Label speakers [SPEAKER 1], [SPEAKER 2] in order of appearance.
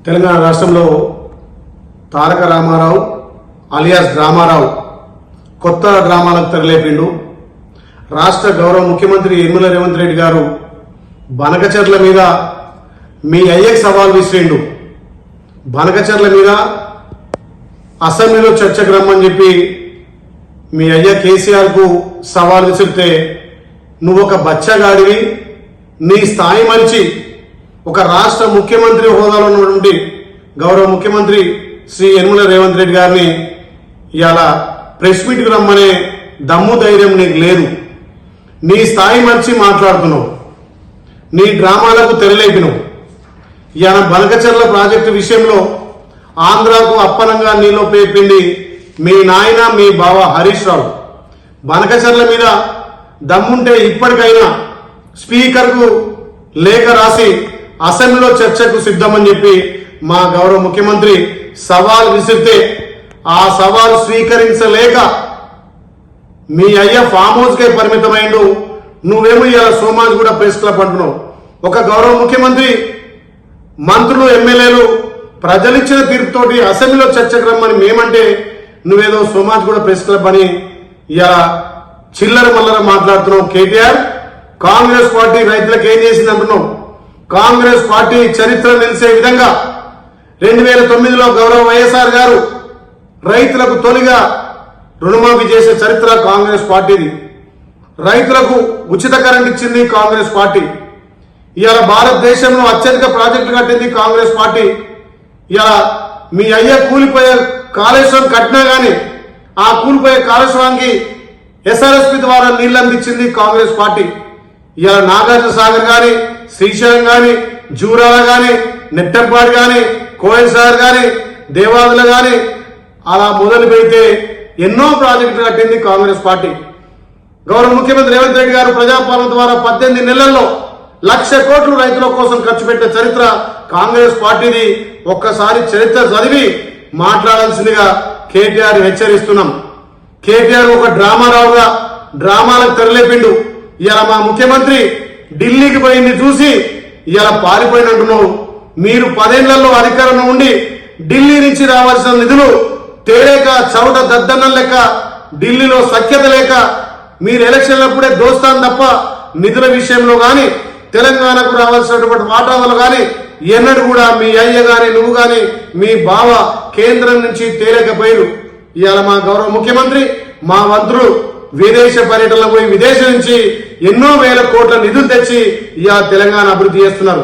[SPEAKER 1] తెలంగాణ రాష్ట్రంలో తారక రామారావు అలియాస్ డ్రామారావు కొత్త డ్రామాలకు తెరలేపిండు. రాష్ట్ర గౌరవ ముఖ్యమంత్రి యనమల రేవంత్ రెడ్డి గారు బనకచర్ల మీద మీ అయ్యకు సవాల్ విసిరిండు. బనకచర్ల మీద అసెంబ్లీలో చర్చకు రమ్మని చెప్పి మీ అయ్య కేసీఆర్ కు సవాల్ విసిరితే నువ్వు ఒక బచ్చగాడివి, నీ స్థాయి మరిచి ఒక రాష్ట్ర ముఖ్యమంత్రి హోదాలో ఉన్నటువంటి గౌరవ ముఖ్యమంత్రి శ్రీ యనమల రేవంత్ రెడ్డి గారిని ఇవాళ ప్రెస్ మీట్కి రమ్మనే దమ్ము ధైర్యం నీకు లేదు. నీ స్థాయి మరిచి మాట్లాడుతున్నావు, నీ డ్రామాలకు తెరలేపినవు. ఇవాళ బనకచర్ల ప్రాజెక్టు విషయంలో ఆంధ్రాకు అప్పనంగా నీలో పేపింది మీ నాయన మీ బావ హరీష్ రావు. బనకచర్ల మీద దమ్ముంటే ఇప్పటికైనా స్పీకర్కు లేఖ రాసి అసెంబ్లీలో చర్చకు సిద్ధమని చెప్పి మా గౌరవ ముఖ్యమంత్రి సవాల్ విసిరితే ఆ సవాల్ స్వీకరించలేక మీ అయ్య ఫామ్ హౌస్ కే పరిమితమైండు. నువ్వేమో ఇలా సోమాజ్ కూడా ప్రెస్ క్లబ్ అంటున్నావు. ఒక గౌరవ ముఖ్యమంత్రి, మంత్రులు, ఎమ్మెల్యేలు ప్రజలిచ్చిన తీర్పుతోటి అసెంబ్లీలో చర్చకు రమ్మని మేమంటే నువ్వేదో సోమాజ్ కూడా ప్రెస్ క్లబ్ అని ఇలా చిల్లర మల్లర మాట్లాడుతున్నావు. కేటీఆర్, కాంగ్రెస్ పార్టీ రైతులకు ఏం చేసింది అంటున్నావు. కాంగ్రెస్ పార్టీ చరిత్ర నిలిచే విధంగా 2009లో గౌరవ వైఎస్ఆర్ గారు రైతులకు తొలిగా రుణమాఫీ చేసే చరిత్ర కాంగ్రెస్ పార్టీది. రైతులకు ఉచిత కరెంట్ ఇచ్చింది కాంగ్రెస్ పార్టీ. ఇవాళ భారతదేశంలో అత్యధిక ప్రాజెక్టులు కట్టింది కాంగ్రెస్ పార్టీ. ఇవాళ మీ అయ్య కూలిపోయే కాళేశ్వరం కట్టినా గాని ఆ కూలిపోయే కాళేశ్వరానికి ఎస్ఆర్ఎస్పీ ద్వారా నీళ్లు అందించింది కాంగ్రెస్ పార్టీ. ఇవాళ నాగార్జున సాగర్ గాని, శ్రీశైలం గాని, జూరాల గాని, నెట్టంపాడు గాని, కోయల్ సాగర్ గాని, దేవాదుల గాని అలా మొదలు పెడితే ఎన్నో ప్రాజెక్టులు కట్టింది కాంగ్రెస్ పార్టీ. గౌరవ ముఖ్యమంత్రి రేవంత్ రెడ్డి గారు ప్రజాపాలన ద్వారా 18 నెలల్లో 1,00,000 కోట్లు రైతుల కోసం ఖర్చు పెట్టే చరిత్ర కాంగ్రెస్ పార్టీది. ఒక్కసారి చరిత్ర చదివి మాట్లాడాల్సిందిగా కేటీఆర్ హెచ్చరిస్తున్నాం. కేటీఆర్ ఒక డ్రామారావుగా డ్రామాలకు తెరలేపిండు. ఇలా మా ముఖ్యమంత్రి ఢిల్లీకి పోయింది చూసి ఇలా పారిపోయినట్టున్నావు. మీరు 10 ఏళ్లలో అధికారంలో ఉండి ఢిల్లీ నుంచి రావాల్సిన నిధులు తేలేక, చవట దద్దన్నం లెక్క, ఢిల్లీలో సఖ్యత లేక మీరు ఎలక్షన్లప్పుడే దోస్తాను తప్ప నిధుల విషయంలో గాని, తెలంగాణకు రావాల్సినటువంటి వాటాలు గాని ఎన్నడూ కూడా మీ అయ్య గాని, నువ్వు గాని, మీ బావ కేంద్రం నుంచి తేలేకపోయారు. ఇవాళ మా గౌరవ ముఖ్యమంత్రి, మా మంత్రులు విదేశ పర్యటనలో పోయి విదేశం నుంచి ఎన్నో వేల కోట్ల నిధులు తెచ్చి ఇవాళ తెలంగాణ అభివృద్ధి చేస్తున్నారు.